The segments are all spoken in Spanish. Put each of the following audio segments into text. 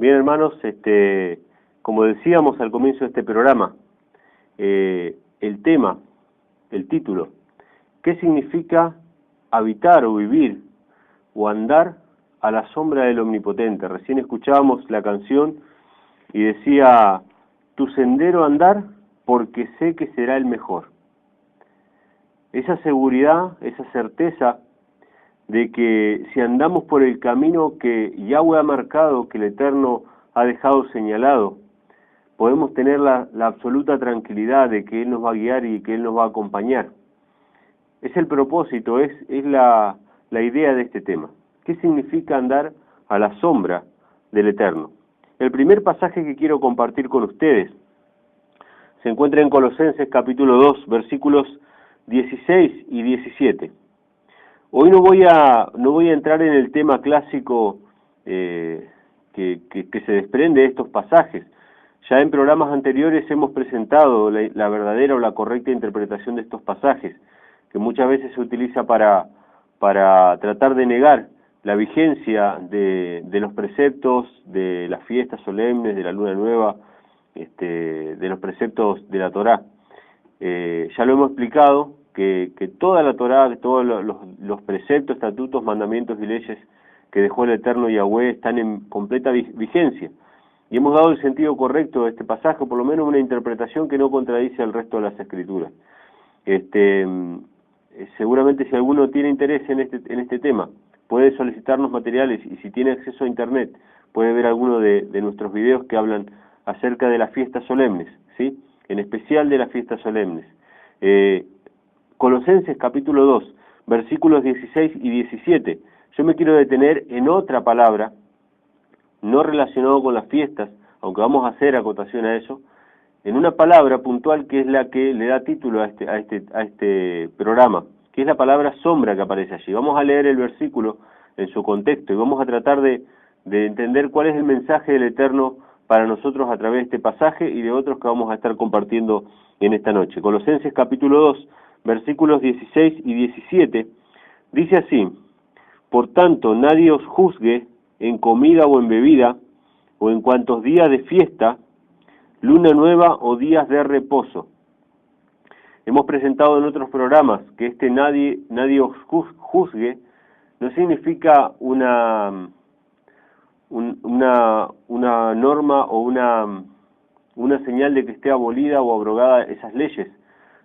Bien, hermanos, como decíamos al comienzo de este programa, el tema, el título, ¿qué significa habitar o vivir o andar a la sombra del Omnipotente? Recién escuchábamos la canción y decía, tu sendero andar porque sé que será el mejor. Esa seguridad, esa certeza de que si andamos por el camino que Yahweh ha marcado, que el Eterno ha dejado señalado, podemos tener la absoluta tranquilidad de que Él nos va a guiar y que Él nos va a acompañar. Es el propósito, es la idea de este tema. ¿Qué significa andar a la sombra del Eterno? El primer pasaje que quiero compartir con ustedes se encuentra en Colosenses capítulo 2, versículos 16 y 17. Hoy no voy a entrar en el tema clásico que se desprende de estos pasajes. Ya en programas anteriores hemos presentado la verdadera o la correcta interpretación de estos pasajes, que muchas veces se utiliza para tratar de negar la vigencia de los preceptos de las fiestas solemnes, de la luna nueva, de los preceptos de la Torá. Ya lo hemos explicado, que toda la Torá, todos los preceptos, estatutos, mandamientos y leyes que dejó el Eterno Yahweh están en completa vigencia. Y hemos dado el sentido correcto de este pasaje, por lo menos una interpretación que no contradice al resto de las Escrituras. Seguramente si alguno tiene interés en este tema, puede solicitarnos materiales y si tiene acceso a Internet, puede ver alguno de nuestros videos que hablan acerca de las fiestas solemnes, ¿sí? En especial de las fiestas solemnes. Colosenses capítulo 2, versículos 16 y 17. Yo me quiero detener en otra palabra, no relacionado con las fiestas, aunque vamos a hacer acotación a eso, en una palabra puntual que es la que le da título a este programa, que es la palabra sombra que aparece allí. Vamos a leer el versículo en su contexto y vamos a tratar de entender cuál es el mensaje del Eterno para nosotros a través de este pasaje y de otros que vamos a estar compartiendo en esta noche. Colosenses capítulo 2, versículos 16 y 17, dice así: por tanto, nadie os juzgue en comida o en bebida, o en cuantos días de fiesta, luna nueva o días de reposo. Hemos presentado en otros programas que nadie os juzgue no significa una norma o una señal de que esté abolida o abrogada esas leyes,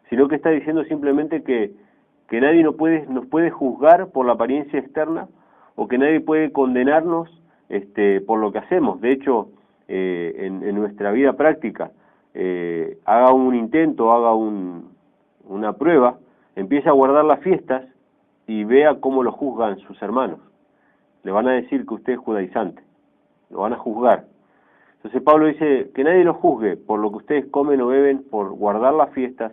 sino que está diciendo simplemente que nadie nos puede juzgar por la apariencia externa o que nadie puede condenarnos por lo que hacemos. De hecho, en nuestra vida práctica, haga un intento, haga una prueba, empieza a guardar las fiestas y vea cómo lo juzgan sus hermanos. Le van a decir que usted es judaizante, lo van a juzgar. Entonces Pablo dice que nadie lo juzgue por lo que ustedes comen o beben, por guardar las fiestas,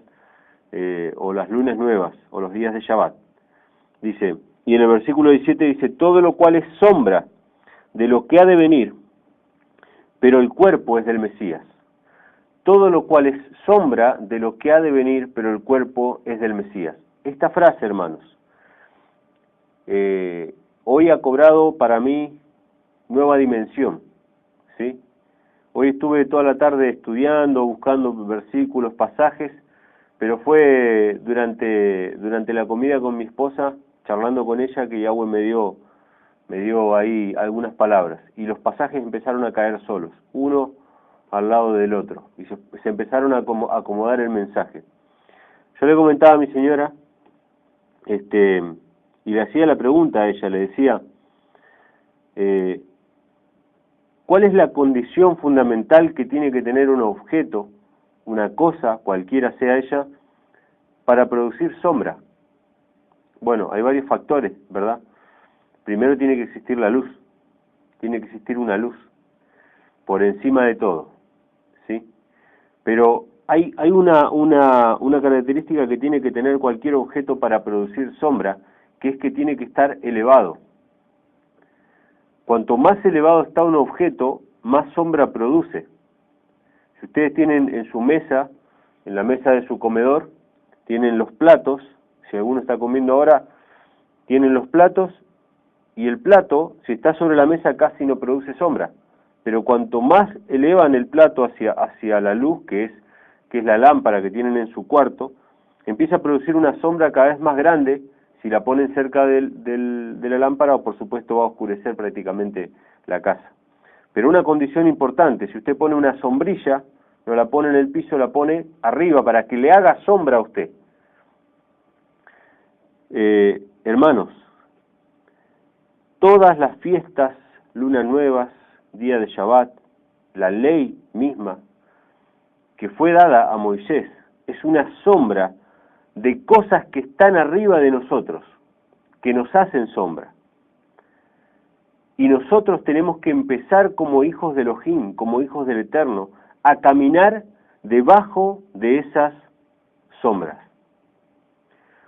o las lunas nuevas, o los días de Shabbat. Dice, y en el versículo 17 dice, todo lo cual es sombra de lo que ha de venir, pero el cuerpo es del Mesías. Todo lo cual es sombra de lo que ha de venir, pero el cuerpo es del Mesías. Esta frase, hermanos, hoy ha cobrado para mí nueva dimensión, ¿sí? Hoy estuve toda la tarde estudiando, buscando versículos, pasajes, pero fue durante la comida con mi esposa, charlando con ella, que Yahweh me dio ahí algunas palabras, y los pasajes empezaron a caer solos, uno al lado del otro, y se empezaron a acomodar el mensaje. Yo le comentaba a mi señora, y le hacía la pregunta a ella, le decía, ¿cuál es la condición fundamental que tiene que tener un objeto, una cosa, cualquiera sea ella, para producir sombra? Bueno, hay varios factores, ¿verdad? Primero tiene que existir la luz, tiene que existir una luz, por encima de todo, ¿sí? Pero hay una característica que tiene que tener cualquier objeto para producir sombra, que es que tiene que estar elevado. Cuanto más elevado está un objeto, más sombra produce. Si ustedes tienen en su mesa, en la mesa de su comedor, tienen los platos, si alguno está comiendo ahora, tienen los platos, y el plato, si está sobre la mesa, casi no produce sombra, pero cuanto más elevan el plato hacia la luz, que es la lámpara que tienen en su cuarto, empieza a producir una sombra cada vez más grande. Si la ponen cerca de la lámpara, por supuesto va a oscurecer prácticamente la casa. Pero una condición importante: si usted pone una sombrilla, no la pone en el piso, la pone arriba para que le haga sombra a usted. Hermanos, todas las fiestas, lunas nuevas, día de Shabbat, la ley misma que fue dada a Moisés, es una sombra de cosas que están arriba de nosotros, que nos hacen sombra. Y nosotros tenemos que empezar como hijos de Elohim, como hijos del Eterno, a caminar debajo de esas sombras.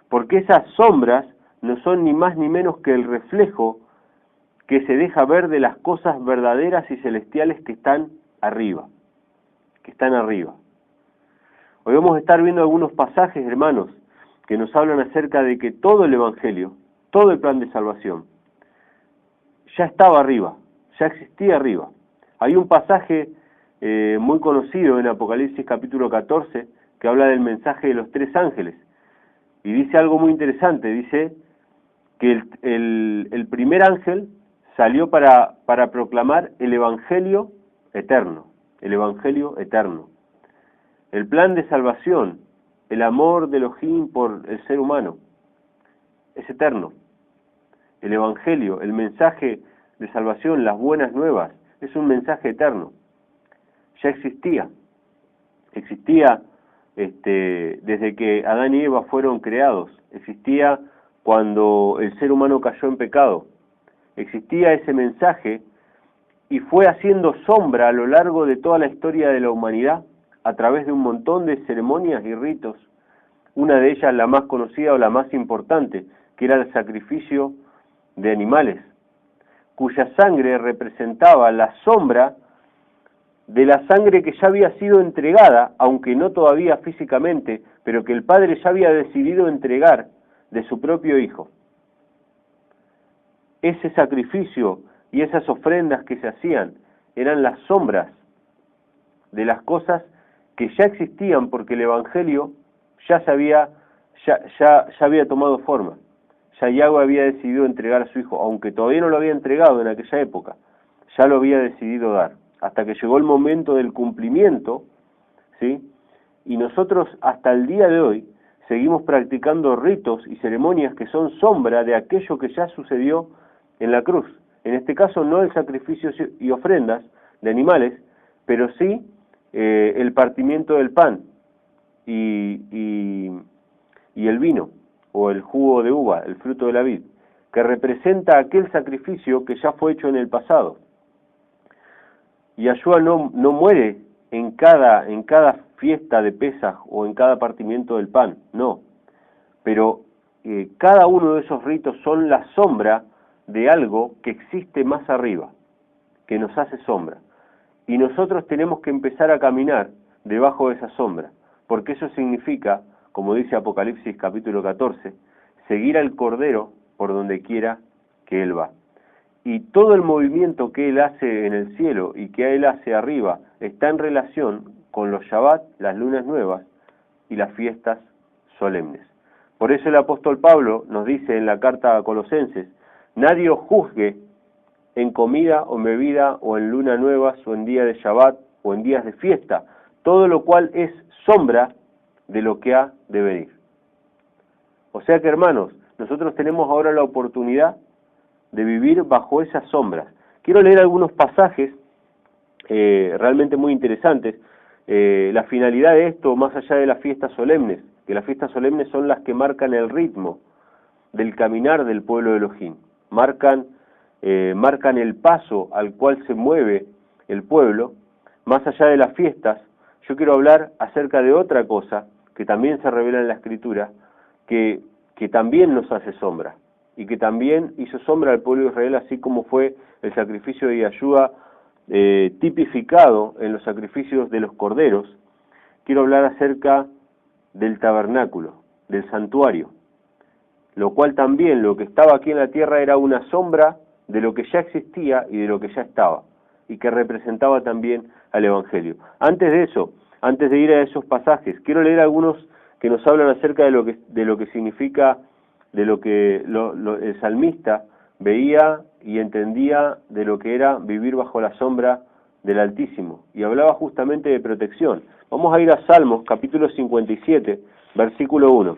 Porque esas sombras no son ni más ni menos que el reflejo que se deja ver de las cosas verdaderas y celestiales que están arriba. Hoy vamos a estar viendo algunos pasajes, hermanos, que nos hablan acerca de que todo el Evangelio, todo el plan de salvación, ya estaba arriba, ya existía arriba. Hay un pasaje muy conocido en Apocalipsis capítulo 14 que habla del mensaje de los 3 ángeles, y dice algo muy interesante. Dice que el primer ángel salió para proclamar el Evangelio eterno, el plan de salvación, el amor de Elohim por el ser humano, es eterno. El Evangelio, el mensaje de salvación, las buenas nuevas, es un mensaje eterno. Ya existía desde que Adán y Eva fueron creados, existía cuando el ser humano cayó en pecado, existía ese mensaje y fue haciendo sombra a lo largo de toda la historia de la humanidad a través de un montón de ceremonias y ritos, una de ellas la más conocida o la más importante, que era el sacrificio de animales, cuya sangre representaba la sombra de la sangre que ya había sido entregada, aunque no todavía físicamente, pero que el Padre ya había decidido entregar de su propio Hijo. Ese sacrificio y esas ofrendas que se hacían eran las sombras de las cosas que ya existían, porque el Evangelio ya había tomado forma. Ya Yahweh había decidido entregar a su Hijo, aunque todavía no lo había entregado en aquella época, ya lo había decidido dar, hasta que llegó el momento del cumplimiento, ¿sí? Y nosotros hasta el día de hoy seguimos practicando ritos y ceremonias que son sombra de aquello que ya sucedió en la cruz. En este caso no el sacrificio y ofrendas de animales, pero sí el partimiento del pan y el vino, o el jugo de uva, el fruto de la vid, que representa aquel sacrificio que ya fue hecho en el pasado. Yahshua no muere en cada fiesta de Pesaj o en cada partimiento del pan, no. Pero cada uno de esos ritos son la sombra de algo que existe más arriba, que nos hace sombra. Y nosotros tenemos que empezar a caminar debajo de esa sombra, porque eso significa, como dice Apocalipsis capítulo 14, seguir al Cordero por donde quiera que Él va. Y todo el movimiento que Él hace en el cielo y que Él hace arriba está en relación con los Shabbat, las lunas nuevas y las fiestas solemnes. Por eso el apóstol Pablo nos dice en la carta a Colosenses: nadie os juzgue en comida o en bebida o en luna nuevas o en día de Shabbat o en días de fiesta, todo lo cual es sombra de lo que ha de venir. O sea que, hermanos, nosotros tenemos ahora la oportunidad de vivir bajo esas sombras. Quiero leer algunos pasajes realmente muy interesantes. La finalidad de esto, más allá de las fiestas solemnes, que las fiestas solemnes son las que marcan el ritmo del caminar del pueblo de Elohim, marcan el paso al cual se mueve el pueblo. Más allá de las fiestas, yo quiero hablar acerca de otra cosa que también se revela en la Escritura, que también nos hace sombra, y que también hizo sombra al pueblo de Israel, así como fue el sacrificio de Yahshua tipificado en los sacrificios de los corderos. Quiero hablar acerca del tabernáculo, del santuario, lo cual también, lo que estaba aquí en la tierra era una sombra de lo que ya existía y de lo que ya estaba. y que representaba también al Evangelio. Antes de eso, antes de ir a esos pasajes, quiero leer algunos que nos hablan acerca de lo que significa, de lo que el salmista veía y entendía de lo que era vivir bajo la sombra del Altísimo, y hablaba justamente de protección. Vamos a ir a Salmos, capítulo 57, versículo 1.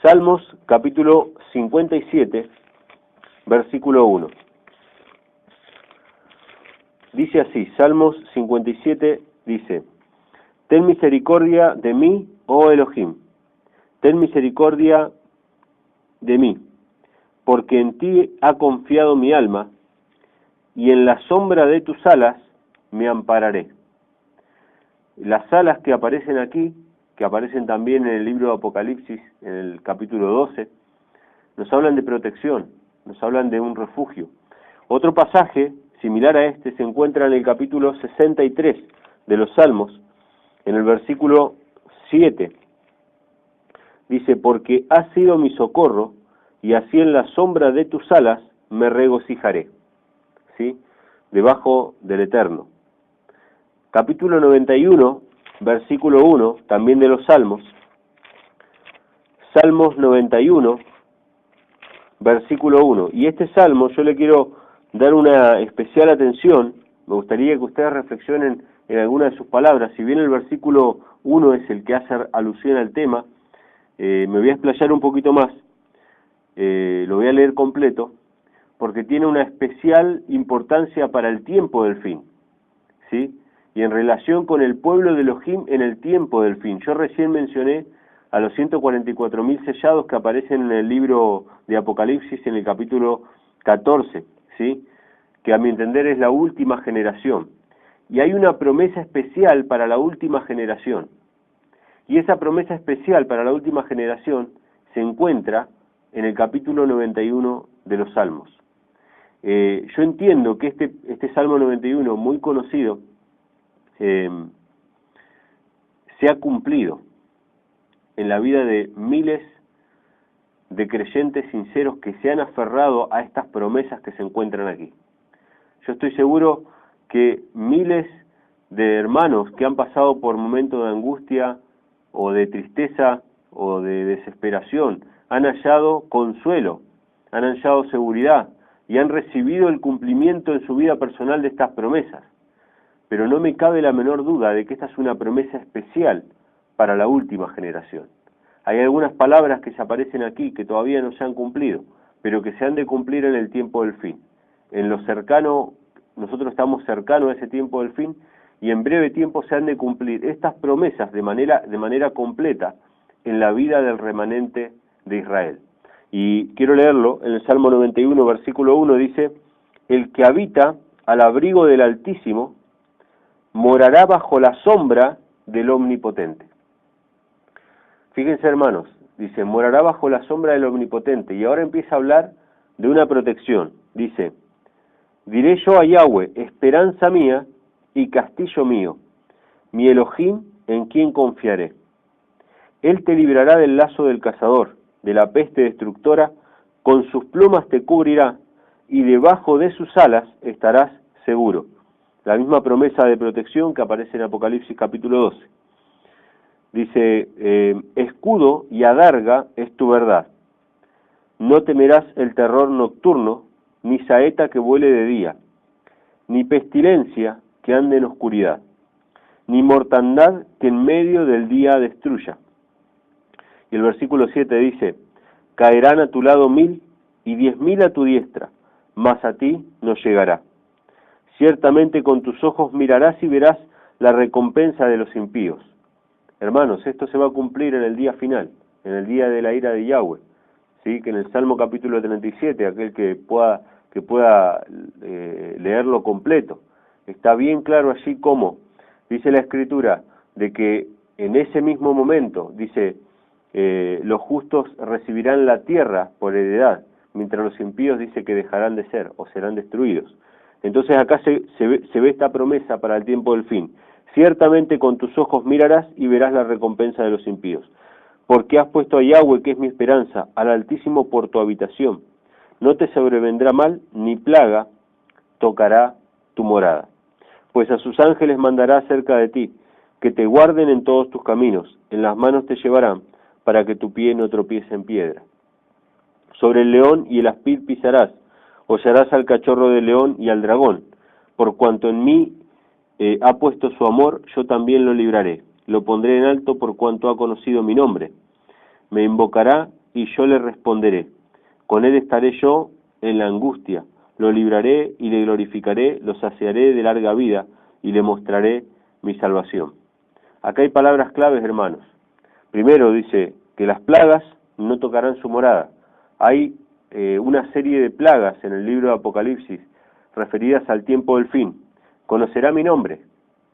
Salmos, capítulo 57, versículo 1. Dice así, Salmos 57 dice: Ten misericordia de mí, oh Elohim, ten misericordia de mí, porque en ti ha confiado mi alma, y en la sombra de tus alas me ampararé. Las alas que aparecen aquí, que aparecen también en el libro de Apocalipsis, en el capítulo 12, nos hablan de protección, nos hablan de un refugio. Otro pasaje similar a este se encuentra en el capítulo 63 de los Salmos, en el versículo 7. Dice: porque has sido mi socorro, y así en la sombra de tus alas me regocijaré. ¿Sí? Debajo del Eterno. Capítulo 91, versículo 1, también de los Salmos. Salmos 91, versículo 1. Y este salmo yo le quiero dar una especial atención. Me gustaría que ustedes reflexionen en alguna de sus palabras. Si bien el versículo 1 es el que hace alusión al tema, me voy a explayar un poquito más. Lo voy a leer completo, porque tiene una especial importancia para el tiempo del fin, ¿sí? Y en relación con el pueblo de Elohim en el tiempo del fin. Yo recién mencioné a los 144.000 sellados que aparecen en el libro de Apocalipsis en el capítulo 14, ¿sí? Que a mi entender es la última generación. Y hay una promesa especial para la última generación. Y esa promesa especial para la última generación se encuentra en el capítulo 91 de los Salmos. Yo entiendo que este Salmo 91, muy conocido, se ha cumplido en la vida de miles de creyentes sinceros que se han aferrado a estas promesas que se encuentran aquí. Yo estoy seguro que miles de hermanos que han pasado por momentos de angustia o de tristeza o de desesperación han hallado consuelo, han hallado seguridad y han recibido el cumplimiento en su vida personal de estas promesas. Pero no me cabe la menor duda de que esta es una promesa especial para la última generación. Hay algunas palabras que se aparecen aquí que todavía no se han cumplido, pero que se han de cumplir en el tiempo del fin. En lo cercano, nosotros estamos cercanos a ese tiempo del fin, y en breve tiempo se han de cumplir estas promesas de manera completa en la vida del remanente de Israel. Y quiero leerlo, en el Salmo 91, versículo 1, dice: el que habita al abrigo del Altísimo morará bajo la sombra del Omnipotente. Fíjense, hermanos, dice, morará bajo la sombra del Omnipotente, y ahora empieza a hablar de una protección. Dice: diré yo a Yahweh, esperanza mía y castillo mío, mi Elohim en quien confiaré. Él te librará del lazo del cazador, de la peste destructora, con sus plumas te cubrirá, y debajo de sus alas estarás seguro. La misma promesa de protección que aparece en Apocalipsis capítulo 12. Dice, escudo y adarga es tu verdad. No temerás el terror nocturno, ni saeta que vuele de día, ni pestilencia que ande en oscuridad, ni mortandad que en medio del día destruya. Y el versículo 7 dice: caerán a tu lado 1000 y 10.000 a tu diestra, mas a ti no llegará. Ciertamente con tus ojos mirarás y verás la recompensa de los impíos. Hermanos, esto se va a cumplir en el día final, en el día de la ira de Yahweh, ¿sí? Que en el Salmo capítulo 37, aquel que pueda leerlo completo, está bien claro allí cómo dice la Escritura de que en ese mismo momento, dice, los justos recibirán la tierra por heredad, mientras los impíos dice que dejarán de ser o serán destruidos. Entonces acá se ve esta promesa para el tiempo del fin. Ciertamente con tus ojos mirarás y verás la recompensa de los impíos. Porque has puesto a Yahweh, que es mi esperanza, al Altísimo por tu habitación. No te sobrevendrá mal, ni plaga tocará tu morada. Pues a sus ángeles mandará cerca de ti, que te guarden en todos tus caminos, en las manos te llevarán, para que tu pie no tropiece en piedra. Sobre el león y el aspid pisarás, hollarás al cachorro del león y al dragón. Por cuanto en mí ha puesto su amor, yo también lo libraré. Lo pondré en alto por cuanto ha conocido mi nombre. Me invocará y yo le responderé. Con él estaré yo en la angustia. Lo libraré y le glorificaré, lo saciaré de larga vida y le mostraré mi salvación. Acá hay palabras claves, hermanos. Primero dice que las plagas no tocarán su morada. Hay una serie de plagas en el libro de Apocalipsis referidas al tiempo del fin. Conocerá mi nombre.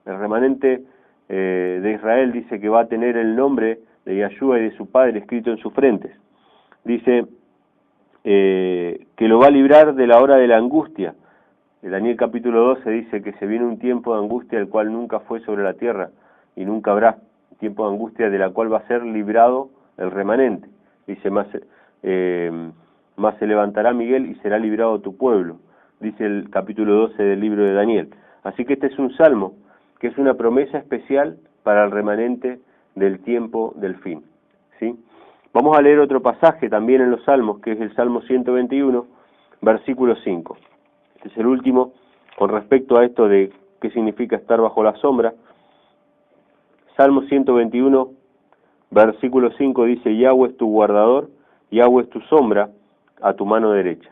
El remanente de Israel dice que va a tener el nombre de Yahshua y de su padre escrito en sus frentes. Dice que lo va a librar de la hora de la angustia. En Daniel capítulo 12 dice que se viene un tiempo de angustia el cual nunca fue sobre la tierra y nunca habrá. Tiempo de angustia de la cual va a ser librado el remanente. Dice, más se levantará Miguel y será librado tu pueblo. Dice el capítulo 12 del libro de Daniel. Así que este es un salmo, que es una promesa especial para el remanente del tiempo del fin. ¿Sí? Vamos a leer otro pasaje también en los salmos, que es el Salmo 121, versículo 5. Este es el último con respecto a esto de qué significa estar bajo la sombra. Salmo 121, versículo 5 dice, Yahweh es tu guardador, Yahweh es tu sombra a tu mano derecha.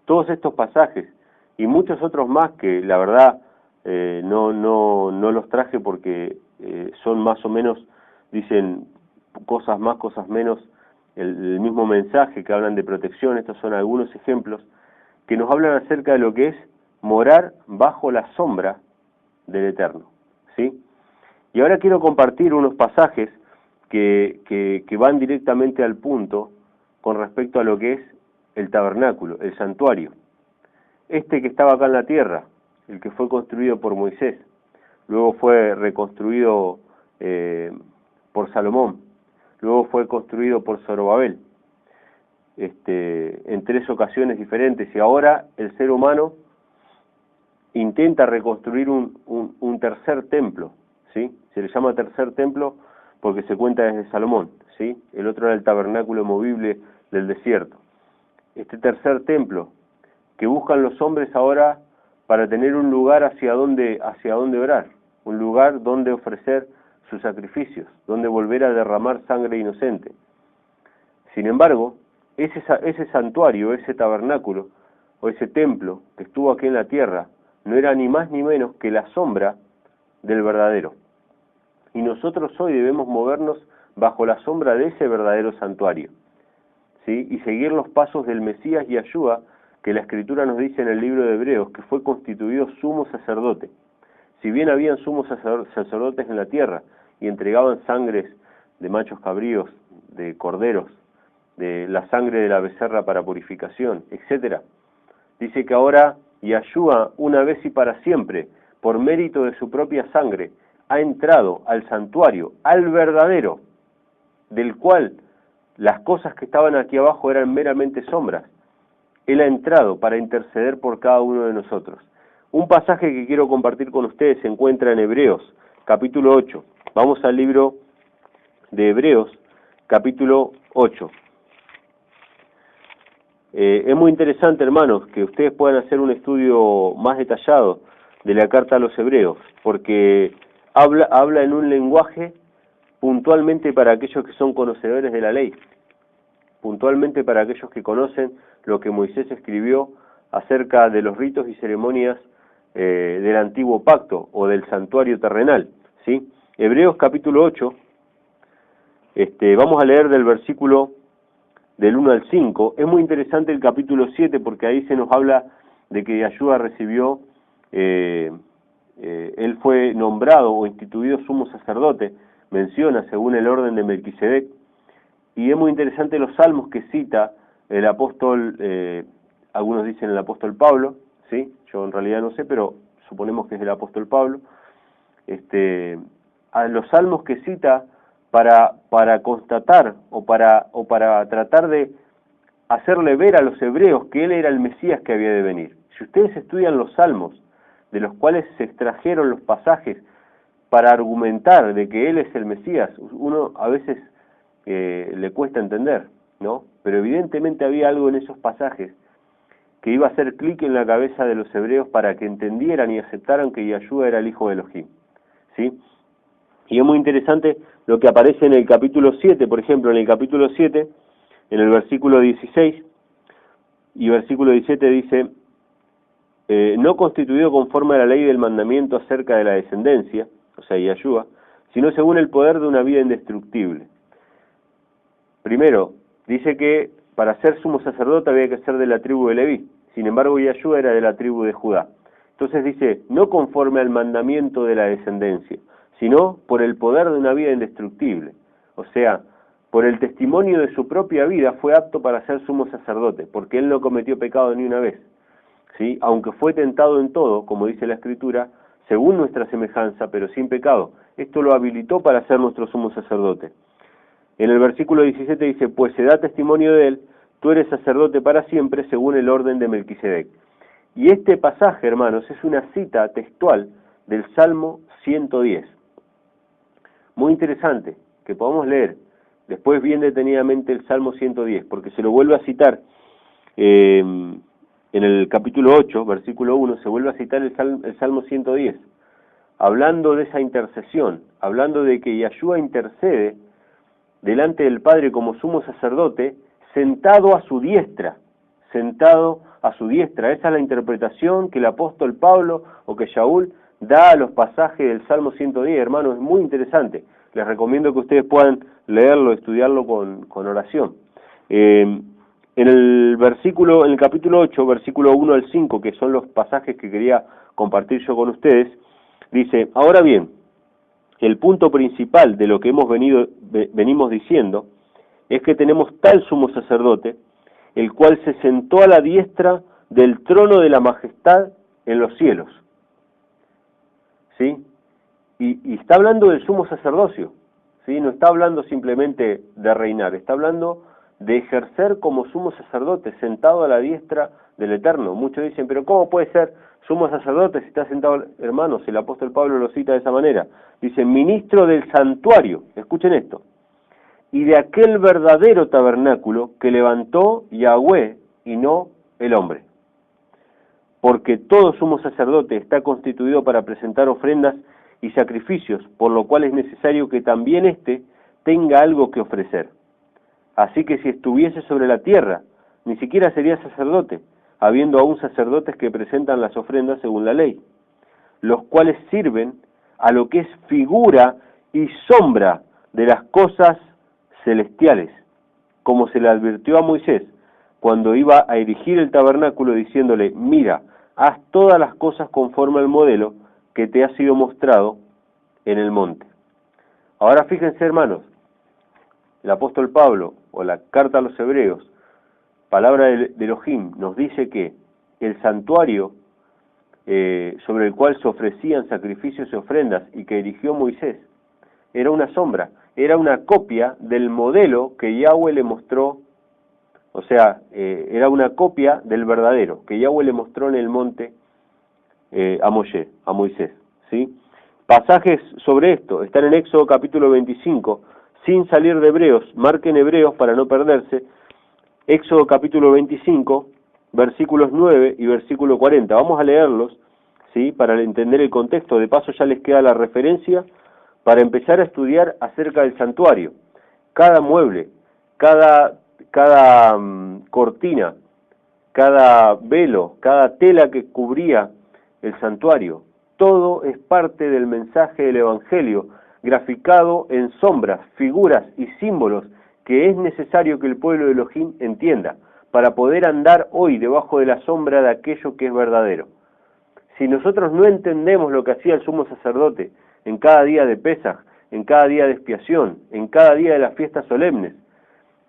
Todos estos pasajes y muchos otros más que la verdad no los traje porque son más o menos, dicen cosas más, cosas menos, el mismo mensaje, que hablan de protección. Estos son algunos ejemplos que nos hablan acerca de lo que es morar bajo la sombra del Eterno, ¿sí? Y ahora quiero compartir unos pasajes que van directamente al punto con respecto a lo que es el tabernáculo, el santuario. Este que estaba acá en la tierra, el que fue construido por Moisés, luego fue reconstruido por Salomón, luego fue construido por Zorobabel, en 3 ocasiones diferentes, y ahora el ser humano intenta reconstruir un tercer templo, ¿sí? Se le llama tercer templo porque se cuenta desde Salomón, ¿sí? El otro era el tabernáculo movible del desierto. Este tercer templo que buscan los hombres ahora para tener un lugar hacia donde orar, un lugar donde ofrecer sus sacrificios, donde volver a derramar sangre inocente. Sin embargo, ese santuario, ese tabernáculo o ese templo que estuvo aquí en la tierra no era ni más ni menos que la sombra del verdadero. Y nosotros hoy debemos movernos bajo la sombra de ese verdadero santuario, ¿sí? Y seguir los pasos del Mesías Yahshua, que la Escritura nos dice en el libro de Hebreos, que fue constituido sumo sacerdote. Si bien habían sumos sacerdotes en la tierra y entregaban sangres de machos cabríos, de corderos, de la sangre de la becerra para purificación, etcétera, dice que ahora Yahshua, una vez y para siempre, por mérito de su propia sangre, ha entrado al santuario, al verdadero, del cual las cosas que estaban aquí abajo eran meramente sombras. Él ha entrado para interceder por cada uno de nosotros. Un pasaje que quiero compartir con ustedes se encuentra en Hebreos, capítulo 8. Vamos al libro de Hebreos, capítulo 8. Es muy interesante, hermanos, que ustedes puedan hacer un estudio más detallado de la carta a los hebreos, porque habla en un lenguaje puntualmente para aquellos que son conocedores de la ley, puntualmente para aquellos que conocen lo que Moisés escribió acerca de los ritos y ceremonias del antiguo pacto o del santuario terrenal, ¿sí? Hebreos capítulo 8, vamos a leer del versículo del 1 al 5, es muy interesante el capítulo 7 porque ahí se nos habla de que Yahshua recibió, él fue nombrado o instituido sumo sacerdote, menciona según el orden de Melquisedec, y es muy interesante los salmos que cita el apóstol, algunos dicen el apóstol Pablo, ¿sí? Yo en realidad no sé, pero suponemos que es el apóstol Pablo, a los salmos que cita para constatar o para tratar de hacerle ver a los hebreos que él era el Mesías que había de venir. Si ustedes estudian los salmos, de los cuales se extrajeron los pasajes para argumentar de que Él es el Mesías, uno a veces le cuesta entender, ¿no? Pero evidentemente había algo en esos pasajes que iba a hacer clic en la cabeza de los hebreos para que entendieran y aceptaran que Yahshua era el Hijo de Elohim, ¿sí? Y es muy interesante lo que aparece en el capítulo 7, por ejemplo, en el capítulo 7, en el versículo 16 y versículo 17 dice, no constituido conforme a la ley del mandamiento acerca de la descendencia, o sea, Yahshua, sino según el poder de una vida indestructible. Primero, dice que para ser sumo sacerdote había que ser de la tribu de Leví, sin embargo Yahshua era de la tribu de Judá. Entonces dice, no conforme al mandamiento de la descendencia, sino por el poder de una vida indestructible. O sea, por el testimonio de su propia vida fue apto para ser sumo sacerdote, porque él no cometió pecado ni una vez, ¿sí? Aunque fue tentado en todo, como dice la Escritura, según nuestra semejanza, pero sin pecado. Esto lo habilitó para ser nuestro sumo sacerdote. En el versículo 17 dice, pues se da testimonio de él, tú eres sacerdote para siempre, según el orden de Melquisedec. Y este pasaje, hermanos, es una cita textual del Salmo 110. Muy interesante, que podamos leer después bien detenidamente el Salmo 110, porque se lo vuelve a citar en el capítulo 8, versículo 1, se vuelve a citar el Salmo 110, hablando de esa intercesión, hablando de que Yahshua intercede delante del Padre como sumo sacerdote, sentado a su diestra, sentado a su diestra. Esa es la interpretación que el apóstol Pablo o que Shaul da a los pasajes del Salmo 110, hermanos, es muy interesante. Les recomiendo que ustedes puedan leerlo, estudiarlo con oración. En el capítulo 8, versículo 1 al 5, que son los pasajes que quería compartir yo con ustedes, dice, ahora bien, el punto principal de lo que venimos diciendo es que tenemos tal sumo sacerdote, el cual se sentó a la diestra del trono de la majestad en los cielos. ¿Sí? Y está hablando del sumo sacerdocio, ¿sí? No está hablando simplemente de reinar, está hablando de ejercer como sumo sacerdote, sentado a la diestra del Eterno. Muchos dicen, pero ¿cómo puede ser sumo sacerdote si está sentado? Hermanos, el apóstol Pablo lo cita de esa manera. Dice, ministro del santuario, escuchen esto, y de aquel verdadero tabernáculo que levantó Yahweh y no el hombre. Porque todo sumo sacerdote está constituido para presentar ofrendas y sacrificios, por lo cual es necesario que también éste tenga algo que ofrecer. Así que si estuviese sobre la tierra, ni siquiera sería sacerdote, habiendo aún sacerdotes que presentan las ofrendas según la ley, los cuales sirven a lo que es figura y sombra de las cosas celestiales, como se le advirtió a Moisés cuando iba a erigir el tabernáculo, diciéndole, mira, haz todas las cosas conforme al modelo que te ha sido mostrado en el monte. Ahora fíjense, hermanos, el apóstol Pablo, o la carta a los hebreos, palabra de Elohim, nos dice que el santuario sobre el cual se ofrecían sacrificios y ofrendas y que erigió Moisés, era una sombra, era una copia del modelo que Yahweh le mostró, o sea, era una copia del verdadero, que Yahweh le mostró en el monte a Moisés, ¿sí? Pasajes sobre esto están en Éxodo capítulo 25, sin salir de Hebreos, marquen Hebreos para no perderse, Éxodo capítulo 25, versículos 9 y versículo 40, vamos a leerlos, ¿sí? Para entender el contexto, de paso ya les queda la referencia para empezar a estudiar acerca del santuario. Cada mueble, cada cortina, cada velo, cada tela que cubría el santuario, todo es parte del mensaje del Evangelio, graficado en sombras, figuras y símbolos que es necesario que el pueblo de Elohim entienda para poder andar hoy debajo de la sombra de aquello que es verdadero. Si nosotros no entendemos lo que hacía el sumo sacerdote en cada día de Pesaj, en cada día de expiación, en cada día de las fiestas solemnes,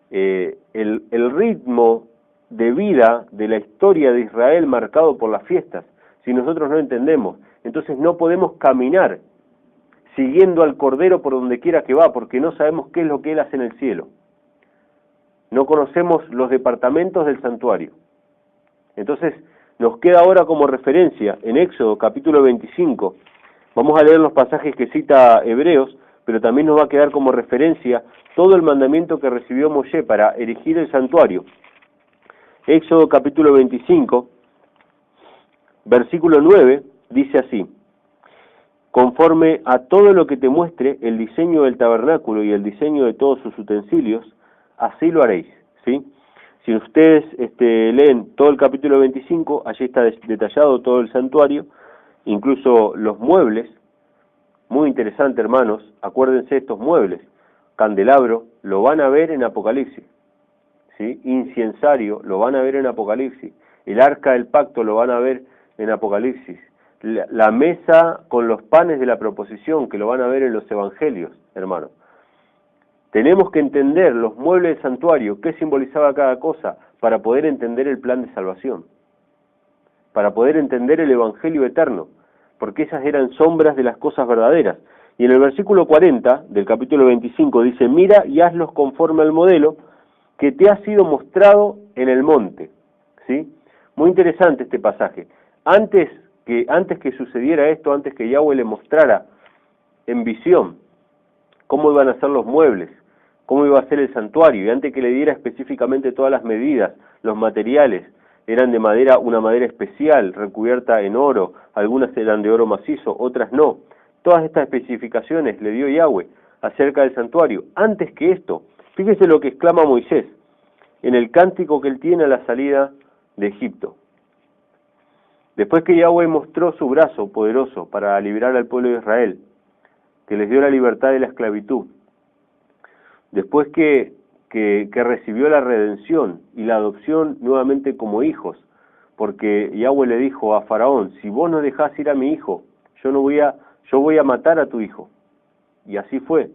el ritmo de vida de la historia de Israel marcado por las fiestas, si nosotros no entendemos, entonces no podemos caminar siguiendo al Cordero por donde quiera que va, porque no sabemos qué es lo que Él hace en el cielo. No conocemos los departamentos del santuario. Entonces, nos queda ahora como referencia en Éxodo capítulo 25. Vamos a leer los pasajes que cita Hebreos, pero también nos va a quedar como referencia todo el mandamiento que recibió Moshe para erigir el santuario. Éxodo capítulo 25, versículo 9, dice así: conforme a todo lo que te muestre el diseño del tabernáculo y el diseño de todos sus utensilios, así lo haréis, ¿sí? Si ustedes leen todo el capítulo 25, allí está detallado todo el santuario, incluso los muebles. Muy interesante, hermanos, acuérdense estos muebles. Candelabro, lo van a ver en Apocalipsis, ¿sí? Incensario, lo van a ver en Apocalipsis. El arca del pacto, lo van a ver en Apocalipsis. La mesa con los panes de la proposición, que lo van a ver en los evangelios, hermanos. Tenemos que entender los muebles del santuario, qué simbolizaba cada cosa, para poder entender el plan de salvación, para poder entender el evangelio eterno, porque esas eran sombras de las cosas verdaderas. Y en el versículo 40 del capítulo 25 dice: mira y hazlos conforme al modelo que te ha sido mostrado en el monte, ¿sí? Muy interesante este pasaje. Antes que sucediera esto, antes que Yahweh le mostrara en visión cómo iban a ser los muebles, cómo iba a ser el santuario, y antes que le diera específicamente todas las medidas, los materiales, eran de madera, una madera especial, recubierta en oro, algunas eran de oro macizo, otras no. Todas estas especificaciones le dio Yahweh acerca del santuario. Antes que esto, fíjese lo que exclama Moisés en el cántico que él tiene a la salida de Egipto. Después que Yahweh mostró su brazo poderoso para liberar al pueblo de Israel, que les dio la libertad de la esclavitud, después que recibió la redención y la adopción nuevamente como hijos, porque Yahweh le dijo a Faraón: si vos no dejás ir a mi hijo, yo voy a matar a tu hijo. Y así fue.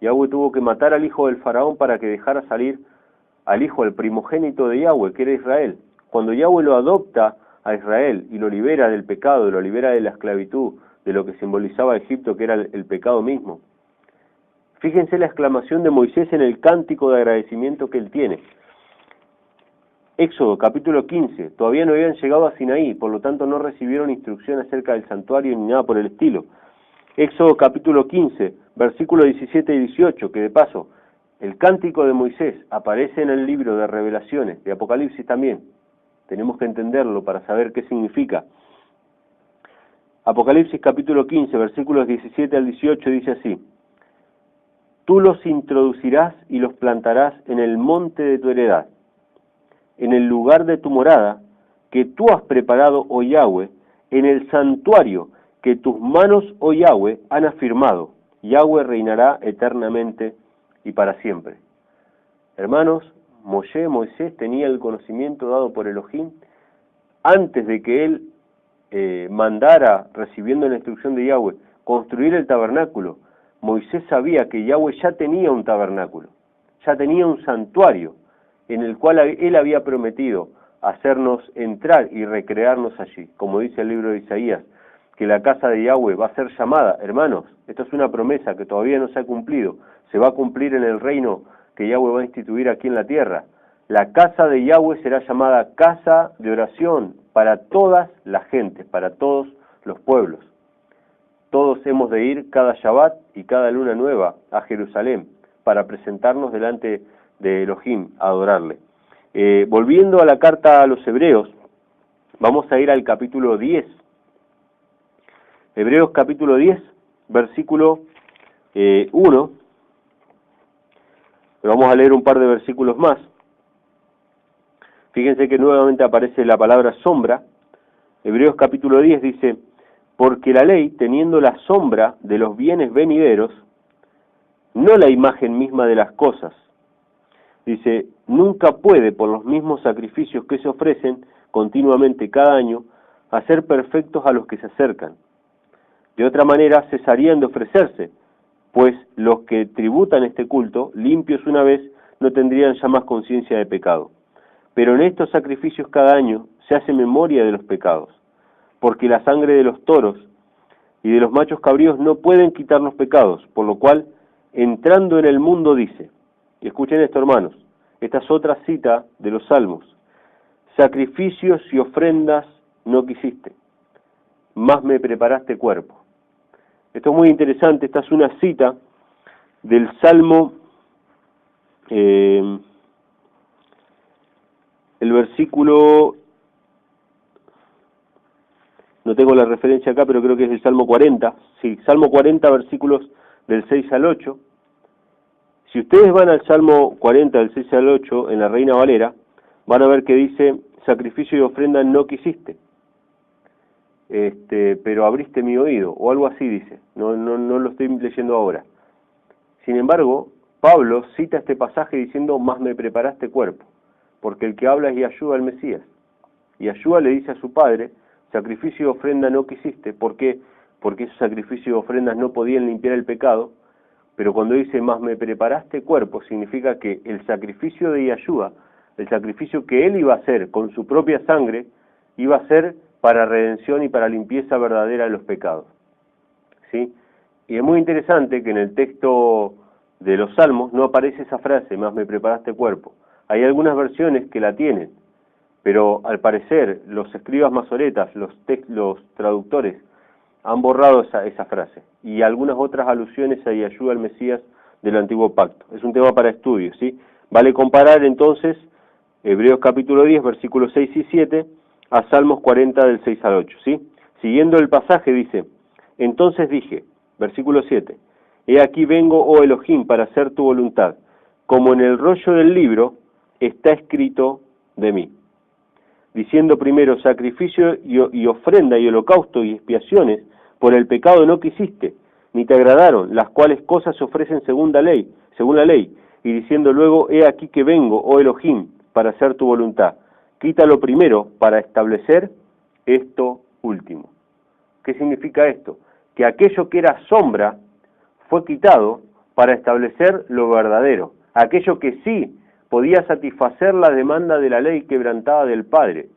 Yahweh tuvo que matar al hijo del Faraón para que dejara salir al hijo, al primogénito de Yahweh, que era Israel. Cuando Yahweh lo adopta a Israel y lo libera del pecado, lo libera de la esclavitud, de lo que simbolizaba Egipto, que era el pecado mismo. Fíjense la exclamación de Moisés en el cántico de agradecimiento que él tiene. Éxodo capítulo 15, todavía no habían llegado a Sinaí, por lo tanto no recibieron instrucción acerca del santuario ni nada por el estilo. Éxodo capítulo 15, versículos 17 y 18, que de paso, el cántico de Moisés aparece en el libro de Revelaciones, de Apocalipsis también. Tenemos que entenderlo para saber qué significa. Apocalipsis capítulo 15, versículos 17 al 18 dice así: tú los introducirás y los plantarás en el monte de tu heredad, en el lugar de tu morada, que tú has preparado, oh Yahweh, en el santuario que tus manos, oh Yahweh, han afirmado. Yahweh reinará eternamente y para siempre. Hermanos, Moisés tenía el conocimiento dado por Elohim antes de que él mandara, recibiendo la instrucción de Yahweh, construir el tabernáculo. Moisés sabía que Yahweh ya tenía un tabernáculo, ya tenía un santuario en el cual él había prometido hacernos entrar y recrearnos allí, como dice el libro de Isaías, que la casa de Yahweh va a ser llamada. Hermanos, esto es una promesa que todavía no se ha cumplido, se va a cumplir en el reino que Yahweh va a instituir aquí en la tierra. La casa de Yahweh será llamada casa de oración para todas las gentes, para todos los pueblos. Todos hemos de ir cada Shabbat y cada luna nueva a Jerusalén para presentarnos delante de Elohim, a adorarle. Volviendo a la carta a los Hebreos, vamos a ir al capítulo 10. Hebreos capítulo 10, versículo 1. Vamos a leer un par de versículos más. Fíjense que nuevamente aparece la palabra sombra. Hebreos capítulo 10 dice: porque la ley, teniendo la sombra de los bienes venideros, no la imagen misma de las cosas, dice, nunca puede, por los mismos sacrificios que se ofrecen continuamente cada año, hacer perfectos a los que se acercan. De otra manera, cesarían de ofrecerse, pues los que tributan este culto, limpios una vez, no tendrían ya más conciencia de pecado. Pero en estos sacrificios cada año se hace memoria de los pecados, porque la sangre de los toros y de los machos cabríos no pueden quitar los pecados, por lo cual, entrando en el mundo dice, y escuchen esto, hermanos, esta es otra cita de los Salmos: sacrificios y ofrendas no quisiste, más me preparaste cuerpo. Esto es muy interesante, esta es una cita del Salmo, el versículo, no tengo la referencia acá, pero creo que es el Salmo 40, sí, Salmo 40, versículos del 6 al 8. Si ustedes van al Salmo 40, del 6 al 8, en la Reina Valera, van a ver que dice, sacrificio y ofrenda no quisiste, pero abriste mi oído, o algo así dice, no lo estoy leyendo ahora. Sin embargo, Pablo cita este pasaje diciendo, más me preparaste cuerpo, porque el que habla es Yahshua el Mesías. Y Yahshua le dice a su padre, sacrificio y ofrenda no quisiste, ¿por qué? Porque esos sacrificios y ofrendas no podían limpiar el pecado, pero cuando dice, más me preparaste cuerpo, significa que el sacrificio de Yahshua, el sacrificio que él iba a hacer con su propia sangre, iba a ser para redención y para limpieza verdadera de los pecados. ¿Sí? Y es muy interesante que en el texto de los Salmos no aparece esa frase, más me preparaste cuerpo. Hay algunas versiones que la tienen, pero al parecer los escribas masoretas, los traductores, han borrado esa frase y algunas otras alusiones a Yahshua el Mesías del Antiguo Pacto. Es un tema para estudio, ¿sí? Vale comparar entonces Hebreos capítulo 10, versículos 6 y 7 a Salmos 40 del 6 al 8, ¿sí? Siguiendo el pasaje dice, entonces dije, versículo 7, he aquí vengo, oh Elohim, para hacer tu voluntad, como en el rollo del libro está escrito de mí. Diciendo primero, sacrificio y ofrenda y holocausto y expiaciones por el pecado no quisiste, ni te agradaron, las cuales cosas se ofrecen según la ley, y diciendo luego, he aquí que vengo, oh Elohim, para hacer tu voluntad. Quítalo primero para establecer esto último. ¿Qué significa esto? Que aquello que era sombra fue quitado para establecer lo verdadero. Aquello que sí podía satisfacer la demanda de la ley quebrantada del Padre.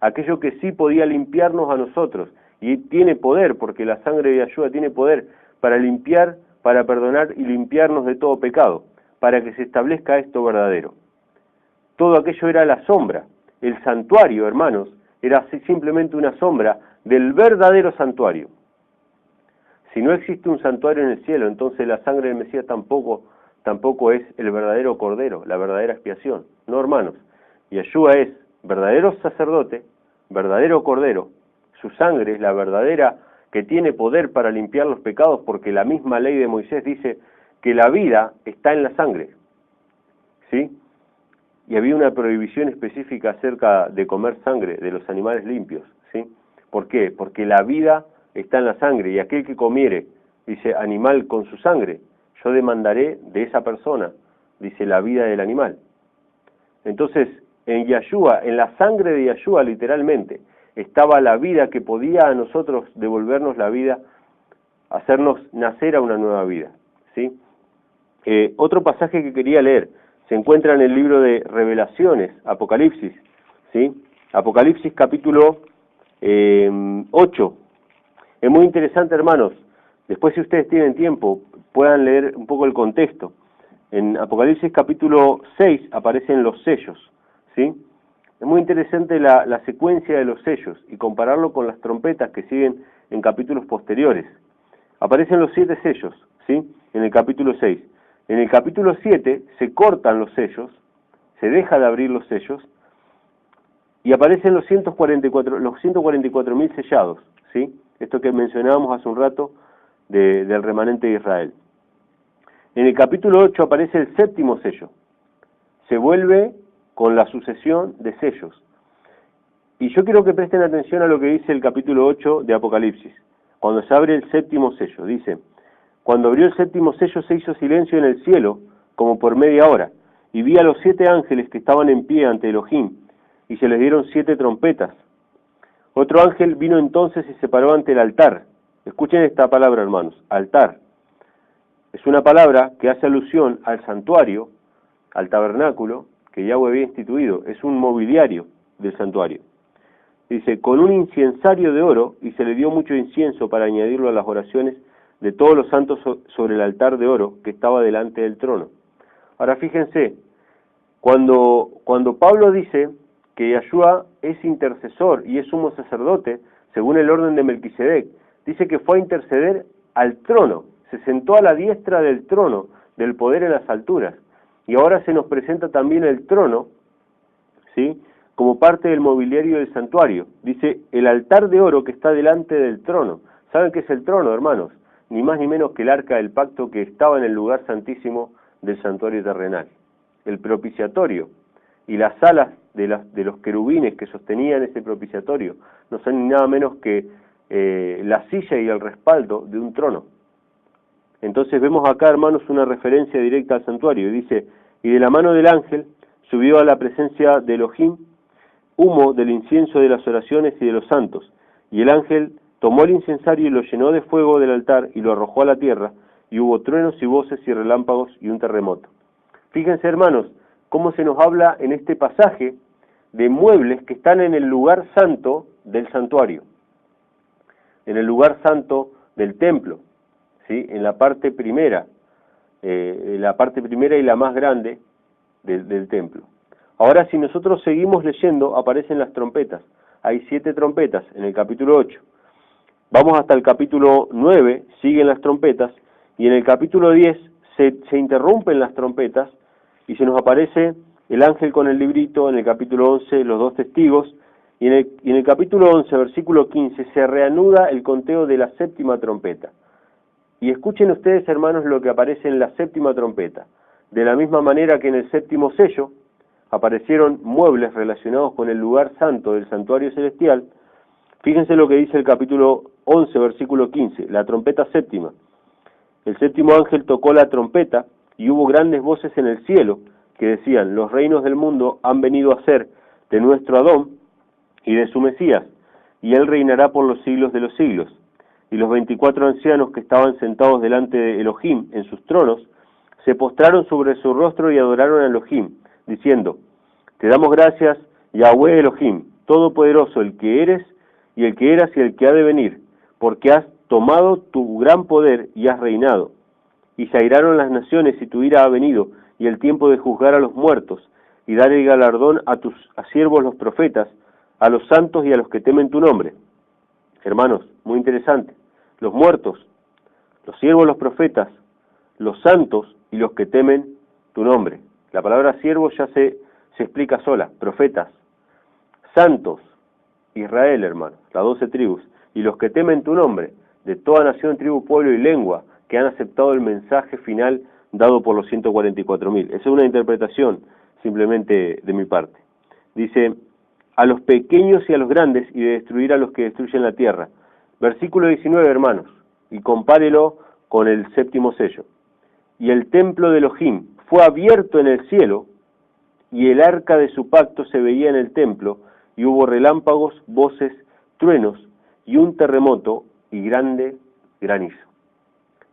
Aquello que sí podía limpiarnos a nosotros. Y tiene poder, porque la sangre de Yahshua tiene poder para limpiar, para perdonar y limpiarnos de todo pecado, para que se establezca esto verdadero. Todo aquello era la sombra. El santuario, hermanos, era simplemente una sombra del verdadero santuario. Si no existe un santuario en el cielo, entonces la sangre del Mesías tampoco es el verdadero cordero, la verdadera expiación. No, hermanos. Yahshua es verdadero sacerdote, verdadero cordero. Su sangre es la verdadera que tiene poder para limpiar los pecados, porque la misma ley de Moisés dice que la vida está en la sangre. ¿Sí? Y había una prohibición específica acerca de comer sangre de los animales limpios. ¿Sí? ¿Por qué? Porque la vida está en la sangre, y aquel que comiere, dice, animal con su sangre, yo demandaré de esa persona, dice, la vida del animal. Entonces, en Yahshua, en la sangre de Yahshua, literalmente, estaba la vida que podía a nosotros devolvernos la vida, hacernos nacer a una nueva vida. ¿Sí? Otro pasaje que quería leer se encuentra en el libro de Revelaciones, Apocalipsis. ¿Sí? Apocalipsis capítulo 8. Es muy interesante, hermanos. Después, si ustedes tienen tiempo, puedan leer un poco el contexto. En Apocalipsis capítulo 6 aparecen los sellos, ¿sí? Es muy interesante la secuencia de los sellos y compararlo con las trompetas que siguen en capítulos posteriores. Aparecen los 7 sellos, ¿sí? En el capítulo 6. En el capítulo 7 se cortan los sellos, se deja de abrir los sellos, y aparecen los 144.000 sellados, ¿sí? Esto que mencionábamos hace un rato del remanente de Israel. En el capítulo 8 aparece el 7º sello. Se vuelve con la sucesión de sellos. Y yo quiero que presten atención a lo que dice el capítulo 8 de Apocalipsis. Cuando se abre el 7º sello, dice, cuando abrió el 7º sello se hizo silencio en el cielo, como por media hora, y vi a los 7 ángeles que estaban en pie ante Elohim, y se les dieron 7 trompetas. Otro ángel vino entonces y se paró ante el altar. Escuchen esta palabra, hermanos, altar. Es una palabra que hace alusión al santuario, al tabernáculo, que Yahweh había instituido. Es un mobiliario del santuario. Dice, con un incensario de oro, y se le dio mucho incienso para añadirlo a las oraciones de todos los santos sobre el altar de oro que estaba delante del trono. Ahora fíjense, cuando Pablo dice que Yahshua es intercesor y es sumo sacerdote, según el orden de Melquisedec. Dice que fue a interceder al trono, se sentó a la diestra del trono, del poder en las alturas. Y ahora se nos presenta también el trono, ¿sí?, como parte del mobiliario del santuario. Dice, el altar de oro que está delante del trono. ¿Saben qué es el trono, hermanos? Ni más ni menos que el arca del pacto que estaba en el lugar santísimo del santuario terrenal. El propiciatorio y las alas de los querubines que sostenían ese propiciatorio no son ni nada menos que la silla y el respaldo de un trono. Entonces vemos acá, hermanos, una referencia directa al santuario. Y dice, y de la mano del ángel subió a la presencia de Elohim humo del incienso de las oraciones y de los santos. Y el ángel tomó el incensario y lo llenó de fuego del altar y lo arrojó a la tierra, y hubo truenos y voces y relámpagos y un terremoto. Fíjense, hermanos, cómo se nos habla en este pasaje de muebles que están en el lugar santo del santuario, en el lugar santo del templo, ¿sí?, en la parte primera y la más grande del templo. Ahora, si nosotros seguimos leyendo, aparecen las trompetas. Hay 7 trompetas en el capítulo 8. Vamos hasta el capítulo 9, siguen las trompetas, y en el capítulo 10 se interrumpen las trompetas, y se nos aparece el ángel con el librito, en el capítulo 11 los 2 testigos, y en el capítulo 11, versículo 15, se reanuda el conteo de la 7ª trompeta. Y escuchen ustedes, hermanos, lo que aparece en la 7ª trompeta. De la misma manera que en el 7º sello aparecieron muebles relacionados con el lugar santo del santuario celestial, fíjense lo que dice el capítulo 11, versículo 15, la trompeta 7ª. El 7º ángel tocó la trompeta, y hubo grandes voces en el cielo, que decían, los reinos del mundo han venido a ser de nuestro Adón y de su Mesías, y él reinará por los siglos de los siglos. Y los 24 ancianos que estaban sentados delante de Elohim en sus tronos, se postraron sobre su rostro y adoraron a Elohim, diciendo, te damos gracias, Yahweh Elohim, todopoderoso, el que eres y el que eras y el que ha de venir, porque has tomado tu gran poder y has reinado. Y se airaron las naciones y tu ira ha venido, y el tiempo de juzgar a los muertos, y dar el galardón a tus siervos los profetas, a los santos y a los que temen tu nombre. Hermanos, muy interesante. Los muertos, los siervos los profetas, los santos y los que temen tu nombre. La palabra siervo ya se explica sola. Profetas, santos, Israel, hermanos, las 12 tribus, y los que temen tu nombre, de toda nación, tribu, pueblo y lengua, que han aceptado el mensaje final dado por los 144.000. Esa es una interpretación simplemente de mi parte. Dice, a los pequeños y a los grandes, y de destruir a los que destruyen la tierra. Versículo 19, hermanos, y compárelo con el 7º sello. Y el templo de Elohim fue abierto en el cielo, y el arca de su pacto se veía en el templo, y hubo relámpagos, voces, truenos, y un terremoto, y grande granizo.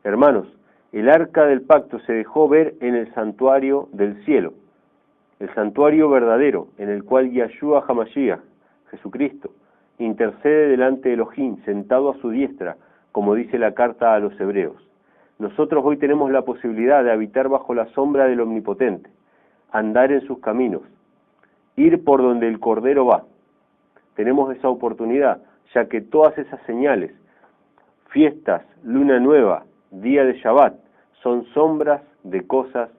Hermanos, el arca del pacto se dejó ver en el santuario del cielo, el santuario verdadero, en el cual Yahshua HaMashiach, Jesucristo, intercede delante de Elohim, sentado a su diestra, como dice la carta a los hebreos. Nosotros hoy tenemos la posibilidad de habitar bajo la sombra del Omnipotente, andar en sus caminos, ir por donde el Cordero va. Tenemos esa oportunidad, ya que todas esas señales, fiestas, luna nueva, día de Shabbat, son sombras de cosas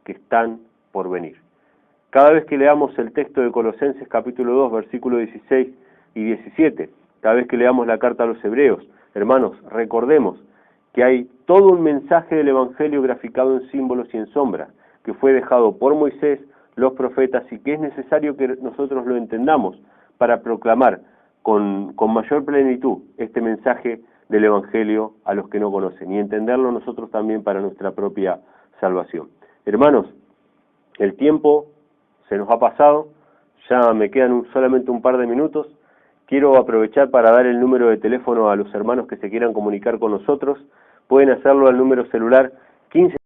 que están por venir. Cada vez que leamos el texto de Colosenses capítulo 2, versículos 16 y 17, cada vez que leamos la carta a los hebreos, hermanos, recordemos que hay todo un mensaje del Evangelio graficado en símbolos y en sombras, que fue dejado por Moisés, los profetas, y que es necesario que nosotros lo entendamos para proclamar con mayor plenitud este mensaje del Evangelio a los que no conocen, y entenderlo nosotros también para nuestra propia salvación. Hermanos, el tiempo se nos ha pasado, ya me quedan solamente un par de minutos. Quiero aprovechar para dar el número de teléfono a los hermanos que se quieran comunicar con nosotros. Pueden hacerlo al número celular 15